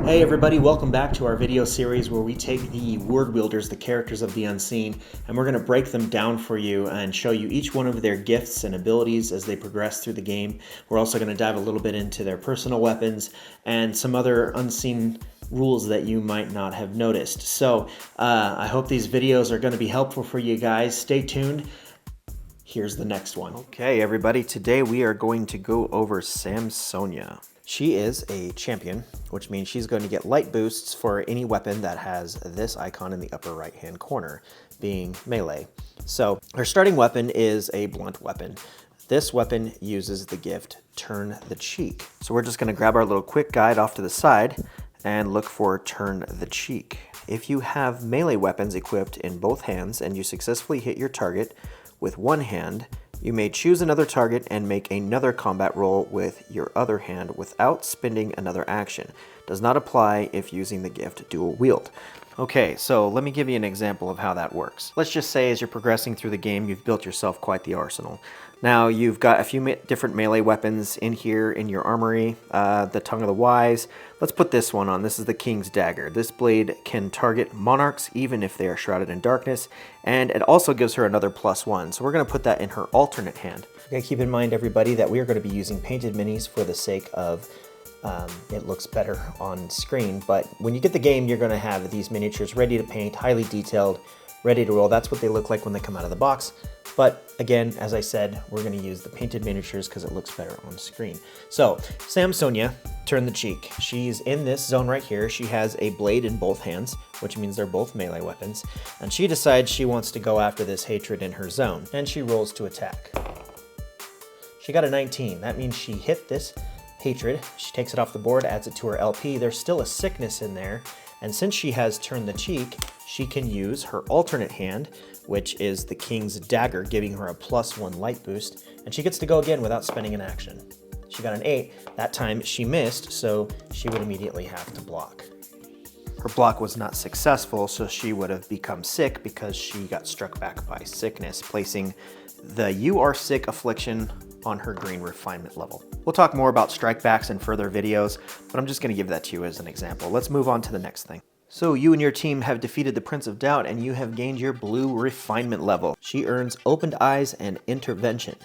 Hey everybody, welcome back to our video series where we take the Word Wielders, the characters of the unseen, and we're going to break them down for you and show you each one of their gifts and abilities as they progress through the game. We're also going to dive a little bit into their personal weapons and some other unseen rules that you might not have noticed. So I hope these videos are going to be helpful for you guys. Stay tuned. Here's the next one. Okay everybody, today we are going to go over Samsonja. She is a champion, which means she's going to get light boosts for any weapon that has this icon in the upper right hand corner, being melee. So her starting weapon is a blunt weapon. This weapon uses the gift Turn the Cheek. So we're just going to grab our little quick guide off to the side and look for Turn the Cheek. If you have melee weapons equipped in both hands and you successfully hit your target with one hand, you may choose another target and make another combat roll with your other hand without spending another action. Does not apply if using the gift Dual Wield. Okay, so let me give you an example of how that works. Let's just say as you're progressing through the game, you've built yourself quite the arsenal. Now you've got a few different melee weapons in here in your armory. The Tongue of the Wise. Let's put this one on. This is the King's Dagger. This blade can target monarchs even if they are shrouded in darkness, and it also gives her another +1. So we're going to put that in her alternate hand. Okay, keep in mind everybody that we are going to be using painted minis for the sake of it looks better on screen, but when you get the game, you're going to have these miniatures ready to paint, highly detailed, ready to roll. That's what they look like when they come out of the box. But again, as I said, we're going to use the painted miniatures because it looks better on screen. So Samsonja, Turn the Cheek. She's in this zone right here. She has a blade in both hands, which means they're both melee weapons. And she decides she wants to go after this hatred in her zone. And she rolls to attack. She got a 19. That means she hit this hatred. She takes it off the board, adds it to her LP. There's still a sickness in there. And since she has Turn the Cheek, she can use her alternate hand, which is the King's Dagger, giving her a +1 light boost. And she gets to go again without spending an action. She got an 8. That time she missed, so she would immediately have to block. Her block was not successful, so she would have become sick because she got struck back by sickness, placing the You Are Sick affliction on her green refinement level. We'll talk more about strikebacks in further videos, but I'm just going to give that to you as an example. Let's move on to the next thing. So you and your team have defeated the Prince of Doubt and you have gained your blue refinement level. She earns Opened Eyes and Intervention.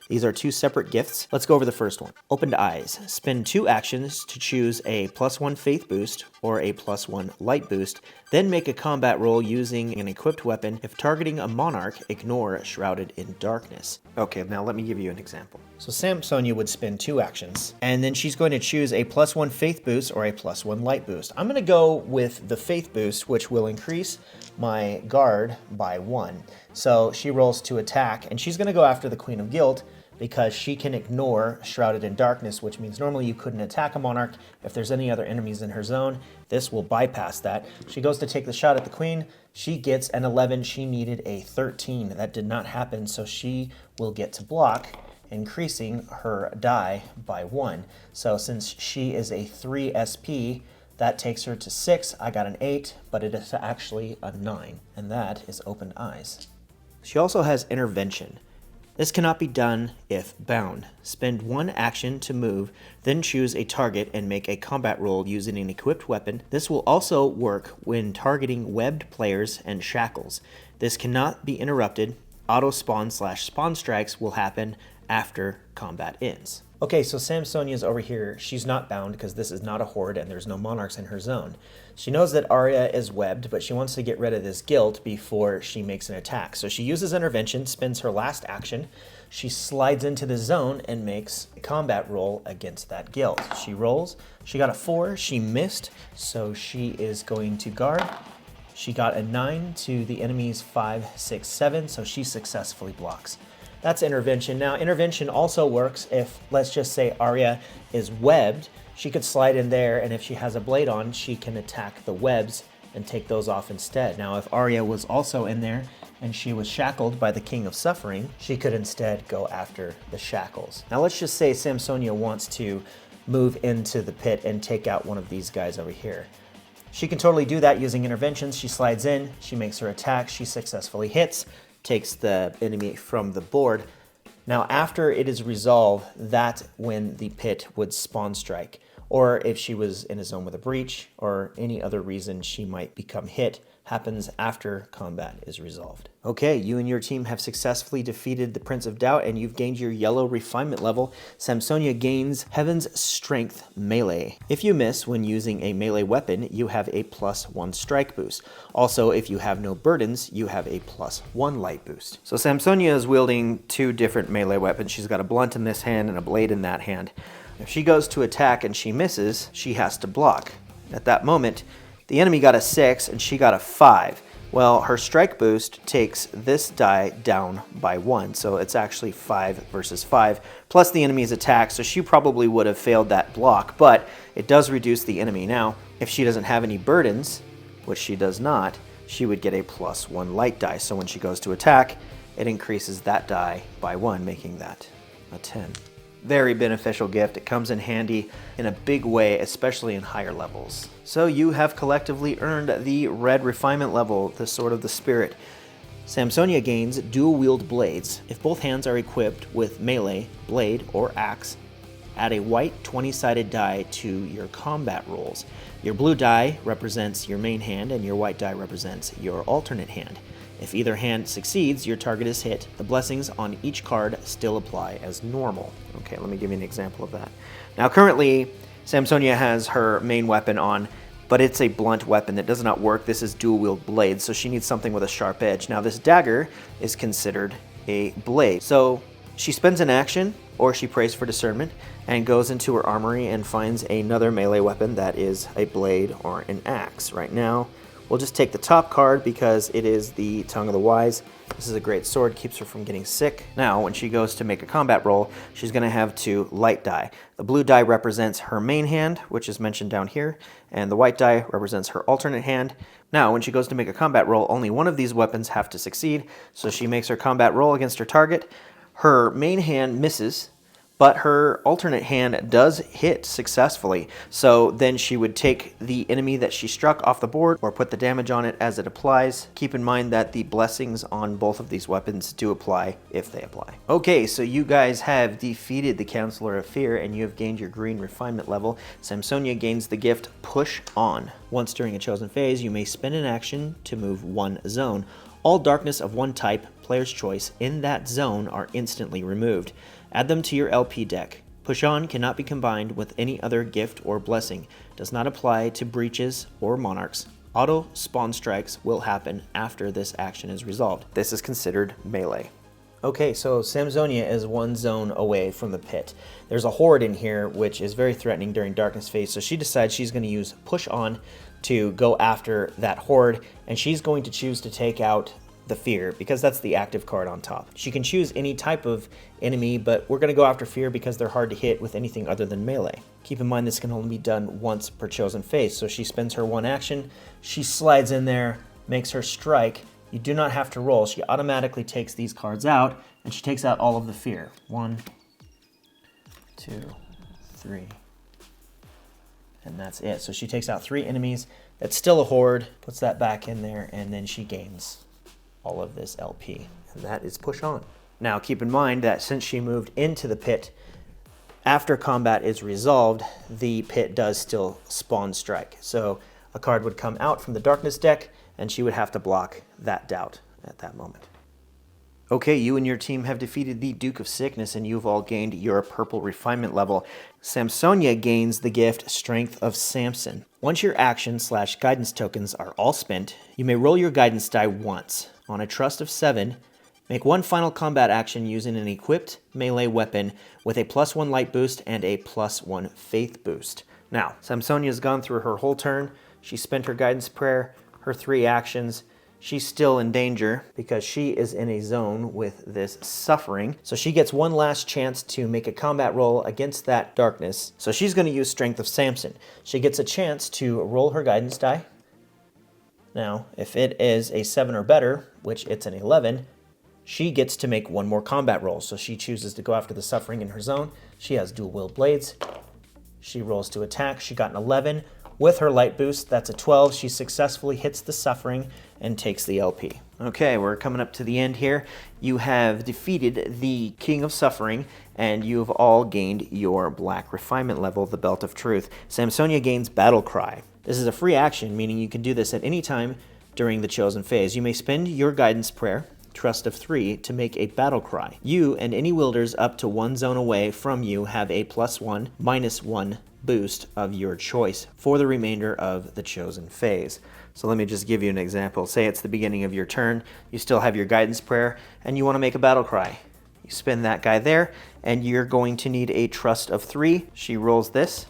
These are two separate gifts. Let's go over the first one. Opened Eyes. Spend 2 actions to choose a +1 faith boost or a +1 light boost, then make a combat roll using an equipped weapon. If targeting a monarch, ignore Shrouded in Darkness. Okay, now let me give you an example. So Samsonja would spend 2 actions, and then she's going to choose a +1 faith boost or a +1 light boost. I'm going to go with the faith boost, which will increase my guard by 1. So she rolls to attack, and she's going to go after the Queen of Guilt because she can ignore Shrouded in Darkness, which means normally you couldn't attack a monarch if there's any other enemies in her zone. This will bypass that. She goes to take the shot at the queen. She gets an 11. She needed a 13. That did not happen, so she will get to block, increasing her die by 1. So since she is a 3 SP, that takes her to 6. I got an 8, but it is actually a 9, and that is Opened Eyes. She also has Intervention. This cannot be done if bound. Spend 1 action to move, then choose a target and make a combat roll using an equipped weapon. This will also work when targeting webbed players and shackles. This cannot be interrupted. Auto spawn/spawn strikes will happen after combat ends. Okay, so Samsonja's over here. She's not bound because this is not a horde and there's no monarchs in her zone. She knows that Arya is webbed, but she wants to get rid of this guilt before she makes an attack. So she uses Intervention, spends her last action. She slides into the zone and makes a combat roll against that guilt. She rolls. She got a 4. She missed, so she is going to guard. She got a 9 to the enemy's 5, 6, 7, so she successfully blocks. That's Intervention. Now, Intervention also works if, let's just say, Arya is webbed. She could slide in there, and if she has a blade on, she can attack the webs and take those off instead. Now, if Arya was also in there and she was shackled by the King of Suffering, she could instead go after the shackles. Now, let's just say Samsonja wants to move into the pit and take out one of these guys over here. She can totally do that using Interventions. She slides in, she makes her attack, she successfully hits, takes the enemy from the board. Now, after it is resolved, that's when the pit would spawn strike. or if she was in a zone with a breach, or any other reason she might become hit, happens after combat is resolved. Okay, you and your team have successfully defeated the Prince of Doubt, and you've gained your yellow refinement level. Samsonja gains Heaven's Strength Melee. If you miss when using a melee weapon, you have a +1 strike boost. Also, if you have no burdens, you have a +1 light boost. So Samsonja is wielding two different melee weapons. She's got a blunt in this hand and a blade in that hand. If she goes to attack and she misses, she has to block. At that moment, the enemy got a 6 and she got a 5. Well, her strike boost takes this die down by 1, so it's actually 5 versus 5, plus the enemy's attack, so she probably would have failed that block, but it does reduce the enemy. Now, if she doesn't have any burdens, which she does not, she would get a +1 light die, so when she goes to attack, it increases that die by 1, making that a 10. Very beneficial gift. It comes in handy in a big way, especially in higher levels. So you have collectively earned the red refinement level, the Sword of the Spirit. Samsonja gains dual wield blades. If both hands are equipped with melee, blade, or axe, add a white 20-sided die to your combat rolls. Your blue die represents your main hand and your white die represents your alternate hand. If either hand succeeds, your target is hit. The blessings on each card still apply as normal. Okay, let me give you an example of that. Now currently, Samsonja has her main weapon on, but it's a blunt weapon that does not work. This is dual wield blades, so she needs something with a sharp edge. Now this dagger is considered a blade. So she spends an action, or she prays for discernment, and goes into her armory and finds another melee weapon that is a blade or an axe. Right now, we'll just take the top card because it is the Tongue of the Wise. This is a great sword, keeps her from getting sick. Now, when she goes to make a combat roll, she's going to have 2 light die. The blue die represents her main hand, which is mentioned down here, and the white die represents her alternate hand. Now, when she goes to make a combat roll, only one of these weapons have to succeed, so she makes her combat roll against her target. Her main hand misses, but her alternate hand does hit successfully. So then she would take the enemy that she struck off the board or put the damage on it as it applies. Keep in mind that the blessings on both of these weapons do apply if they apply. Okay, so you guys have defeated the Counselor of Fear and you have gained your green refinement level. Samsonja gains the gift Push On. Once during a chosen phase, you may spend an action to move one zone. All darkness of one type, player's choice, in that zone are instantly removed. Add them to your LP deck. Push On cannot be combined with any other gift or blessing. Does not apply to breaches or monarchs. Auto spawn strikes will happen after this action is resolved. This is considered melee. Okay, so Samsonja is one zone away from the pit. There's a horde in here which is very threatening during darkness phase, so she decides she's going to use Push On to go after that horde, and she's going to choose to take out the Fear because that's the active card on top. She can choose any type of enemy, but we're going to go after Fear because they're hard to hit with anything other than melee. Keep in mind this can only be done once per chosen phase, so she spends her one action, she slides in there, makes her strike. You do not have to roll. She automatically takes these cards out, and she takes out all of the Fear. 1, 2, 3, and that's it. So she takes out 3 enemies. That's still a horde, puts that back in there, and then she gains all of this LP, and that is Push On. Now keep in mind that since she moved into the pit, after combat is resolved, the pit does still spawn strike. So a card would come out from the darkness deck, and she would have to block that doubt at that moment. Okay, you and your team have defeated the Duke of Sickness, and you've all gained your purple refinement level. Samsonja gains the gift Strength of Samson. Once your action/guidance tokens are all spent, you may roll your guidance die once. On a trust of 7, make one final combat action using an equipped melee weapon with a +1 light boost and a +1 faith boost. Now, Samsonja's gone through her whole turn. She spent her guidance prayer, her 3 actions. She's still in danger because she is in a zone with this suffering. So she gets one last chance to make a combat roll against that darkness. So she's going to use Strength of Samson. She gets a chance to roll her guidance die. Now, if it is a 7 or better, which it's an 11, she gets to make one more combat roll. So she chooses to go after the suffering in her zone. She has dual wield blades. She rolls to attack. She got an 11. With her light boost, that's a 12. She successfully hits the suffering and takes the LP. Okay, we're coming up to the end here. You have defeated the King of Suffering, and you've all gained your Black Refinement level, the Belt of Truth. Samsonja gains Battle Cry. This is a free action, meaning you can do this at any time during the chosen phase. You may spend your guidance prayer, Trust of 3, to make a battle cry. You and any wielders up to 1 zone away from you have a +1, -1 boost of your choice for the remainder of the chosen phase. So let me just give you an example. Say it's the beginning of your turn, you still have your guidance prayer, and you want to make a battle cry. You spin that guy there, and you're going to need a Trust of 3. She rolls this.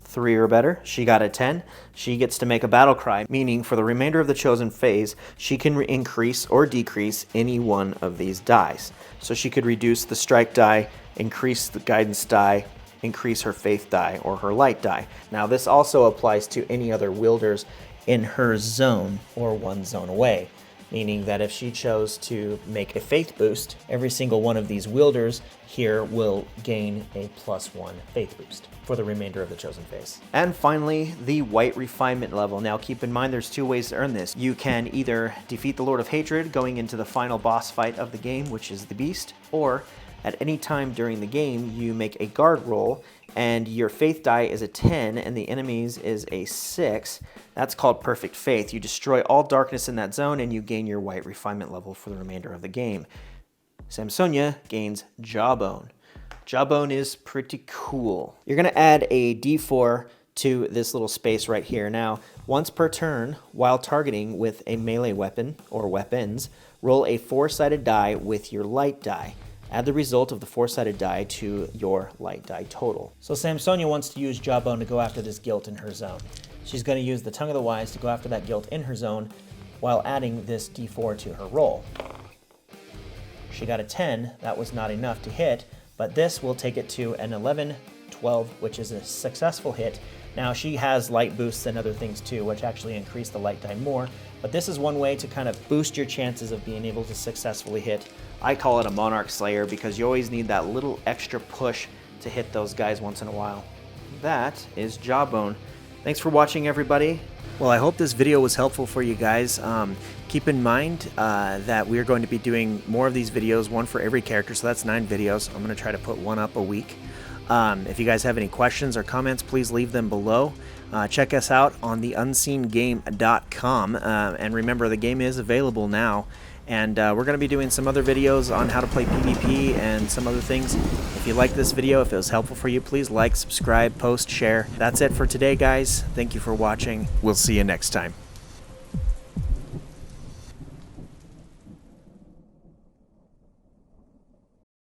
3 or better. She got a 10. She gets to make a battle cry, meaning for the remainder of the chosen phase, she can increase or decrease any one of these dice. So she could reduce the strike die, increase the guidance die, increase her faith die, or her light die. Now this also applies to any other wielders in her zone or 1 zone away, meaning that if she chose to make a faith boost, every single one of these wielders here will gain a +1 faith boost for the remainder of the chosen phase. And finally, the White Refinement level. Now keep in mind there's 2 ways to earn this. You can either defeat the Lord of Hatred going into the final boss fight of the game, which is the Beast, or at any time during the game you make a guard roll and your faith die is a 10 and the enemy's is a 6. That's called Perfect Faith. You destroy all darkness in that zone and you gain your White Refinement level for the remainder of the game. Samsonja gains Jawbone. Jawbone is pretty cool. You're going to add a D4 to this little space right here. Now, once per turn, while targeting with a melee weapon or weapons, roll a 4-sided die with your light die. Add the result of the 4-sided die to your light die total. So Samsonja wants to use Jawbone to go after this guilt in her zone. She's going to use the Tongue of the Wise to go after that guilt in her zone while adding this D4 to her roll. She got a 10. That was not enough to hit, but this will take it to an 11, 12, which is a successful hit. Now she has light boosts and other things too, which actually increase the light die more, but this is one way to kind of boost your chances of being able to successfully hit. I call it a Monarch Slayer because you always need that little extra push to hit those guys once in a while. That is Jawbone. Thanks for watching, everybody. Well, I hope this video was helpful for you guys. Keep in mind that we're going to be doing more of these videos, 1 for every character, so that's 9 videos. I'm going to try to put 1 up a week. If you guys have any questions or comments, please leave them below. Check us out on theunseen.game.com, and remember, the game is available now. And we're going to be doing some other videos on how to play PvP and some other things. If you like this video, if it was helpful for you, please like, subscribe, post, share. That's it for today, guys. Thank you for watching. We'll see you next time.